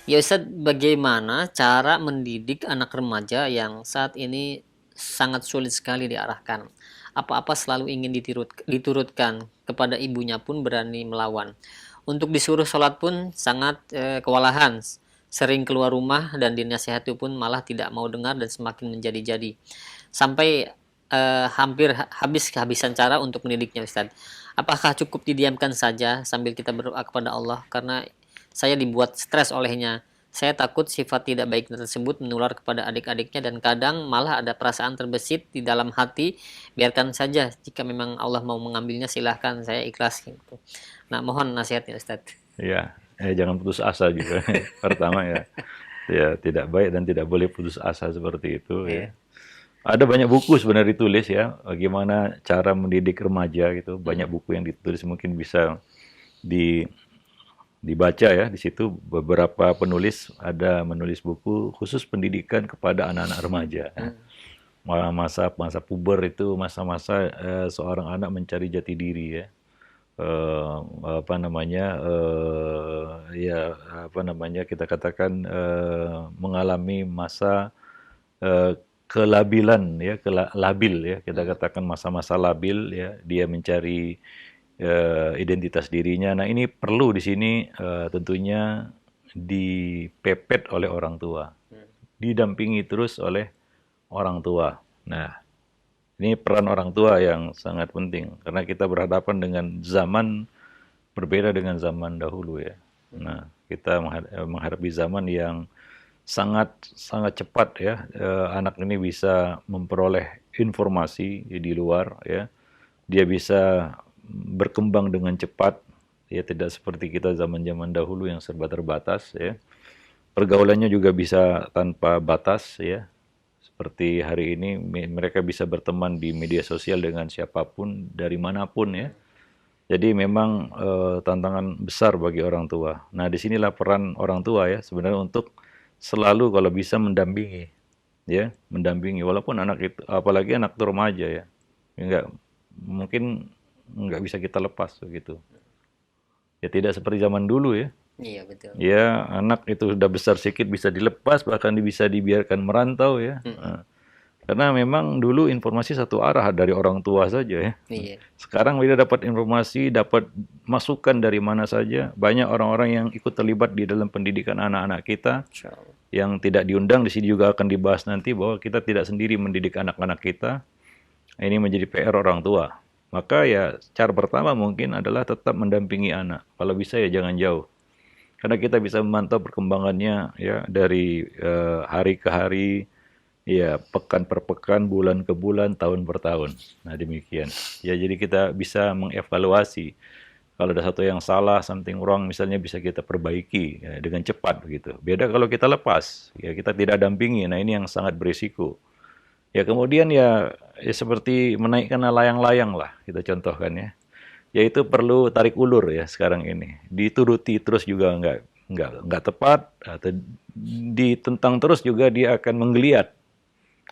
Ya Ustadz, bagaimana cara mendidik anak remaja yang saat ini sangat sulit sekali diarahkan? Apa-apa selalu ingin diturutkan, kepada ibunya pun berani melawan. Untuk disuruh sholat pun sangat kewalahan. Sering keluar rumah dan dinasihati pun malah tidak mau dengar dan semakin menjadi-jadi. Sampai hampir habis kehabisan cara untuk mendidiknya Ustadz. Apakah cukup didiamkan saja sambil kita berdoa kepada Allah? Karena saya dibuat stres olehnya. Saya takut sifat tidak baik tersebut menular kepada adik-adiknya dan kadang malah ada perasaan terbesit di dalam hati. Biarkan saja, jika memang Allah mau mengambilnya silahkan, saya ikhlas gitu. Nah, mohon nasihatnya Ustadz. Ya, jangan putus asa juga. Pertama ya, ya tidak baik dan tidak boleh putus asa seperti itu ya. Iya. Ada banyak buku sebenarnya ditulis ya, bagaimana cara mendidik remaja gitu. Banyak Hmm. buku yang ditulis mungkin bisa di dibaca ya. Di situ beberapa penulis ada menulis buku khusus pendidikan kepada anak-anak remaja. Ya. Hmm. Masa masa puber itu masa-masa seorang anak mencari jati diri ya. eh, apa namanya ya apa namanya kita katakan mengalami masa kelabilan ya labil ya kita Hmm. katakan masa-masa labil ya dia mencari identitas dirinya. Nah ini perlu di sini tentunya dipepet oleh orang tua, Hmm. didampingi terus oleh orang tua. Nah ini peran orang tua yang sangat penting karena kita berhadapan dengan zaman berbeda dengan zaman dahulu ya. Hmm. Nah, kita menghadapi zaman yang sangat sangat cepat ya. Anak ini bisa memperoleh informasi di luar ya. Dia bisa berkembang dengan cepat ya, tidak seperti kita zaman-zaman dahulu yang serba terbatas ya. Pergaulannya juga bisa tanpa batas ya. Seperti hari ini mereka bisa berteman di media sosial dengan siapapun dari manapun ya. Jadi memang tantangan besar bagi orang tua. Nah, disinilah peran orang tua ya sebenarnya untuk selalu kalau bisa mendampingi, ya, mendampingi. Walaupun anak itu, apalagi anak itu remaja ya, enggak mungkin nggak bisa kita lepas begitu. Ya tidak seperti zaman dulu ya. Iya, betul. Ya anak itu sudah besar sedikit bisa dilepas bahkan bisa dibiarkan merantau ya. Hmm. Karena memang dulu informasi satu arah dari orang tua saja ya. Iya. Sekarang kita dapat informasi, dapat masukan dari mana saja. Banyak orang-orang yang ikut terlibat di dalam pendidikan anak-anak kita Insya Allah. yang tidak diundang. Di sini juga akan dibahas nanti bahwa kita tidak sendiri mendidik anak-anak kita. Ini menjadi PR orang tua. Maka ya cara pertama mungkin adalah tetap mendampingi anak. Kalau bisa ya jangan jauh. Karena kita bisa memantau perkembangannya ya dari hari ke hari, ya, pekan per pekan, bulan ke bulan, tahun per tahun. Nah, demikian. Ya, jadi kita bisa mengevaluasi. Kalau ada satu yang salah, something wrong, misalnya bisa kita perbaiki ya, dengan cepat begitu. Beda kalau kita lepas, ya kita tidak dampingi. Nah, ini yang sangat berisiko. Ya, kemudian ya seperti menaikkan layang-layang lah, kita contohkan ya. Yaitu perlu tarik ulur ya sekarang ini. Dituruti terus juga nggak tepat, atau ditentang terus juga dia akan menggeliat.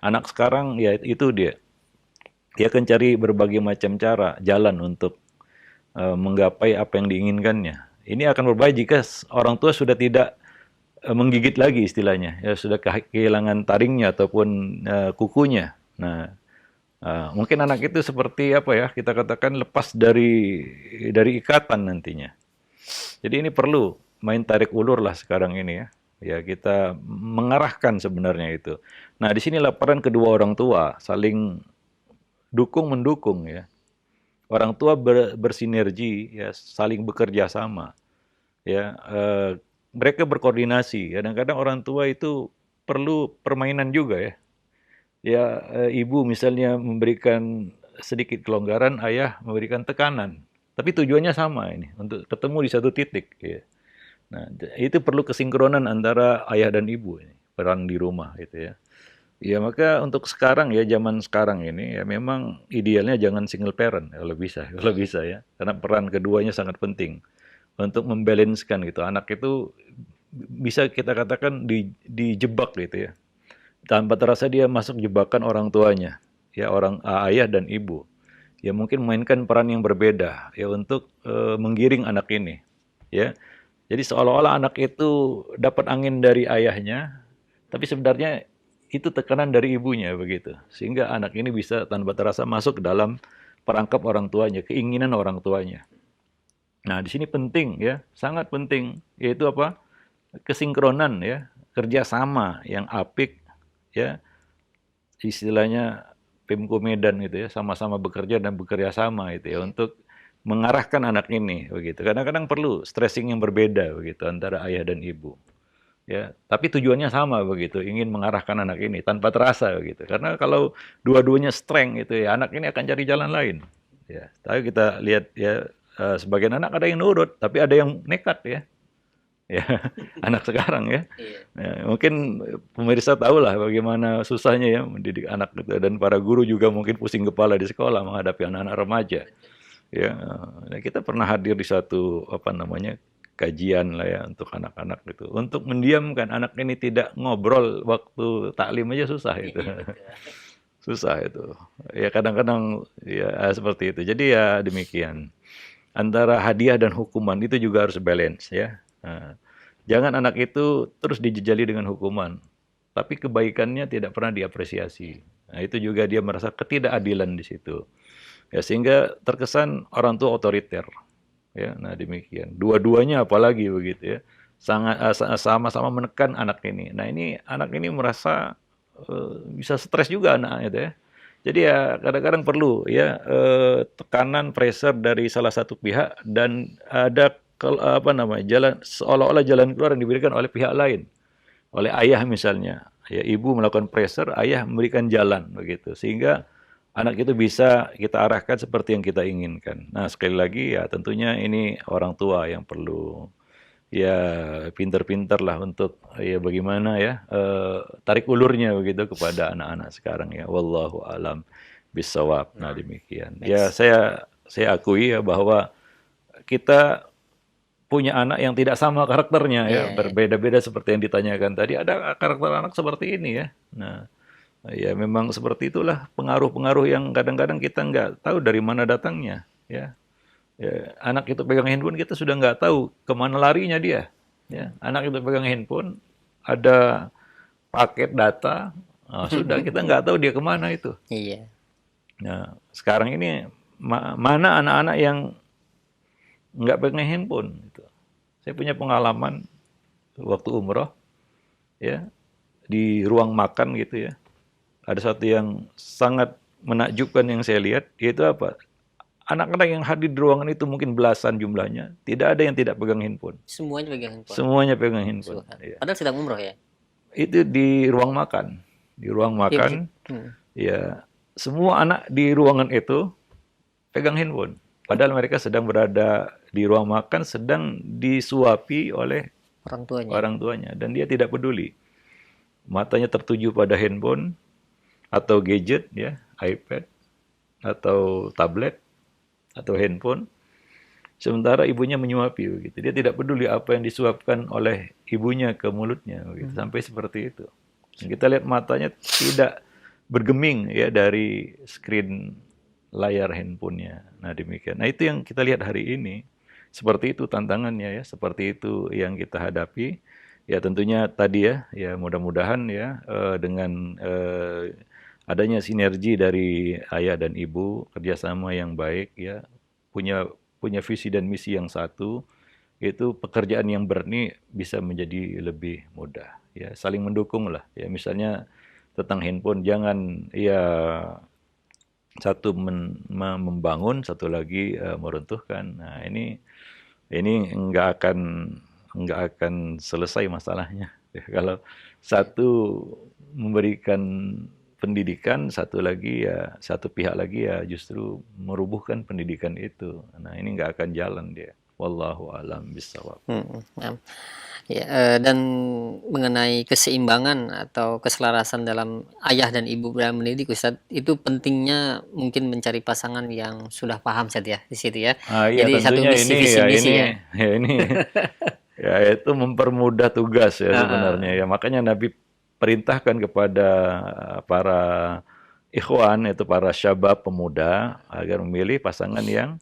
Anak sekarang ya itu dia. Dia akan cari berbagai macam cara, jalan untuk menggapai apa yang diinginkannya. Ini akan berbahaya jika orang tua sudah tidak menggigit lagi istilahnya, ya sudah kehilangan taringnya ataupun kukunya. Nah, mungkin anak itu seperti apa ya kita katakan lepas dari ikatan nantinya. Jadi ini perlu main tarik ulur lah sekarang ini ya. Ya kita mengarahkan sebenarnya itu. Nah disinilah peran kedua orang tua saling dukung mendukung ya. Orang tua bersinergi ya saling bekerja sama ya. Mereka berkoordinasi. Kadang-kadang orang tua itu perlu permainan juga ya. Ya ibu misalnya memberikan sedikit kelonggaran, ayah memberikan tekanan. Tapi tujuannya sama ini untuk ketemu di satu titik. Ya. Nah, itu perlu kesinkronan antara ayah dan ibu ini, peran di rumah itu ya. Ya maka untuk sekarang ya zaman sekarang ini ya memang idealnya jangan single parent kalau bisa kalau Hmm. bisa ya karena peran keduanya sangat penting untuk membalancekan gitu anak itu bisa kita katakan dijebak gitu ya tanpa terasa dia masuk jebakan orang tuanya ya orang ayah dan ibu ya mungkin mainkan peran yang berbeda ya untuk menggiring anak ini ya Jadi seolah-olah anak itu dapat angin dari ayahnya, tapi sebenarnya itu tekanan dari ibunya begitu. Sehingga anak ini bisa tanpa terasa masuk ke dalam perangkap orang tuanya, keinginan orang tuanya. Nah, di sini penting ya, sangat penting, yaitu apa? Kesinkronan ya, kerjasama yang apik ya, istilahnya Pemko Medan gitu ya, sama-sama bekerja dan bekerja sama itu ya untuk mengarahkan anak ini begitu. Kadang-kadang perlu stressing yang berbeda begitu antara ayah dan ibu. Ya, tapi tujuannya sama begitu, ingin mengarahkan anak ini tanpa terasa begitu. Karena kalau dua-duanya strength itu ya, anak ini akan cari jalan lain. Ya, tapi kita lihat ya sebagian anak ada yang nurut, tapi ada yang nekat ya. Ya, anak sekarang ya. Iya. Ya, mungkin pemirsa tahu lah bagaimana susahnya ya mendidik anak gitu dan para guru juga mungkin pusing kepala di sekolah menghadapi anak-anak remaja. Ya, kita pernah hadir di satu apa namanya kajian lah ya untuk anak-anak gitu. Untuk mendiamkan anak ini tidak ngobrol waktu taklim aja susah itu. Iya, betul. Susah itu. Ya kadang-kadang ya seperti itu. Jadi ya demikian. Antara hadiah dan hukuman itu juga harus balance ya. Nah, jangan anak itu terus dijejali dengan hukuman, tapi kebaikannya tidak pernah diapresiasi. Nah, itu juga dia merasa ketidakadilan di situ. Ya, sehingga terkesan orang tua otoriter. Ya, nah demikian. Dua-duanya apalagi begitu ya. Sangat sama-sama menekan anak ini. Nah, ini anak ini merasa bisa stres juga anaknya itu ya. Jadi ya kadang-kadang perlu ya tekanan pressure dari salah satu pihak dan ada apa namanya jalan seolah-olah jalan keluar yang diberikan oleh pihak lain, oleh ayah misalnya. Ya ibu melakukan pressure, ayah memberikan jalan begitu. Sehingga anak itu bisa kita arahkan seperti yang kita inginkan. Nah, sekali lagi ya tentunya ini orang tua yang perlu ya pinter-pinter lah untuk ya bagaimana ya tarik ulurnya begitu kepada anak-anak sekarang ya. Wallahu alam bisawab. Nah, Nah, demikian. Ya next. saya akui ya bahwa kita punya anak yang tidak sama karakternya ya, Iya, iya. berbeda-beda seperti yang ditanyakan tadi. Ada karakter anak seperti ini ya. Nah, ya memang seperti itulah pengaruh-pengaruh yang kadang-kadang kita nggak tahu dari mana datangnya ya. Ya, anak itu pegang handphone kita sudah nggak tahu kemana larinya dia. Ya, anak itu pegang handphone ada paket data, sudah kita nggak tahu dia kemana itu. Iya. Nah, sekarang ini mana anak-anak yang nggak pegang handphone? Gitu. Saya punya pengalaman waktu umroh, ya di ruang makan gitu ya. Ada satu yang sangat menakjubkan yang saya lihat, yaitu apa? Anak-anak yang hadir di ruangan itu mungkin belasan jumlahnya, tidak ada yang tidak pegang handphone. Semuanya pegang handphone. Semuanya pegang handphone. Subhan. Ya. Padahal sedang umroh ya. Itu di ruang makan. Di ruang Iya, maksud. makan, ya semua anak di ruangan itu pegang handphone. Padahal mereka sedang berada di ruang makan, sedang disuapi oleh Orang tuanya. orang tuanya. Dan dia tidak peduli. Matanya tertuju pada handphone, atau gadget, ya, iPad, atau tablet, atau handphone. Sementara ibunya menyuapi begitu. Dia tidak peduli apa yang disuapkan oleh ibunya ke mulutnya begitu. Sampai seperti itu. Dan kita lihat matanya tidak bergeming ya dari screen layar handphonenya. Nah, demikian. Nah, itu yang kita lihat hari ini. Seperti itu tantangannya ya, seperti itu yang kita hadapi. Ya tentunya tadi ya mudah-mudahan ya dengan adanya sinergi dari ayah dan ibu, kerjasama yang baik ya, punya punya visi dan misi yang satu, itu pekerjaan yang berat ini bisa menjadi lebih mudah. Ya, saling mendukung lah. Ya, misalnya tentang handphone, jangan ya satu membangun, satu lagi meruntuhkan. Nah, ini nggak akan selesai masalahnya. Ya, kalau satu memberikan pendidikan, satu lagi ya satu pihak lagi ya justru merubuhkan pendidikan itu. Nah, ini nggak akan jalan dia. Wallahu alam bisawab. Nah, ya, dan mengenai keseimbangan atau keselarasan dalam ayah dan ibu dalam mendidik, Ustadz, itu pentingnya mungkin mencari pasangan yang sudah paham, Ustadz, ya di situ ya. Iya Jadi satu tentunya misi visi misi ya. ini ya itu mempermudah tugas ya sebenarnya Heeh. ya. Makanya Nabi perintahkan kepada para ikhwan, itu para syabab pemuda agar memilih pasangan yang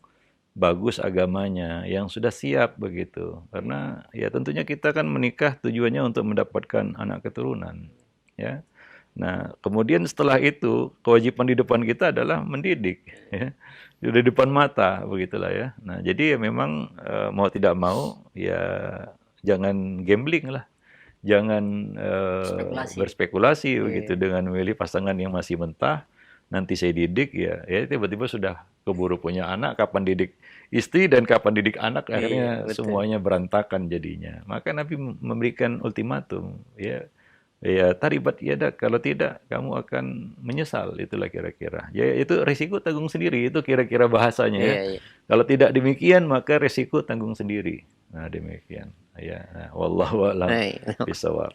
bagus agamanya, yang sudah siap begitu. Karena ya tentunya kita kan menikah tujuannya untuk mendapatkan anak keturunan, ya. Nah, kemudian setelah itu kewajiban di depan kita adalah mendidik, ya. Di depan mata begitulah ya. Nah, jadi ya memang mau tidak mau ya jangan gambling lah. Jangan Spekulasi. berspekulasi begitu Iya. dengan memilih pasangan yang masih mentah. Nanti saya didik ya tiba-tiba sudah keburu punya anak, kapan didik istri dan kapan didik anak, Iya, akhirnya betul. semuanya berantakan jadinya. Maka Nabi memberikan ultimatum, ya, ya taribat yadak, kalau tidak kamu akan menyesal, itulah kira-kira. Ya itu risiko tanggung sendiri, itu kira-kira bahasanya ya. Iya, iya. Kalau tidak demikian maka risiko tanggung sendiri. Nah demikian. Ya, nah, wallahu a'lam Baik. bisawab.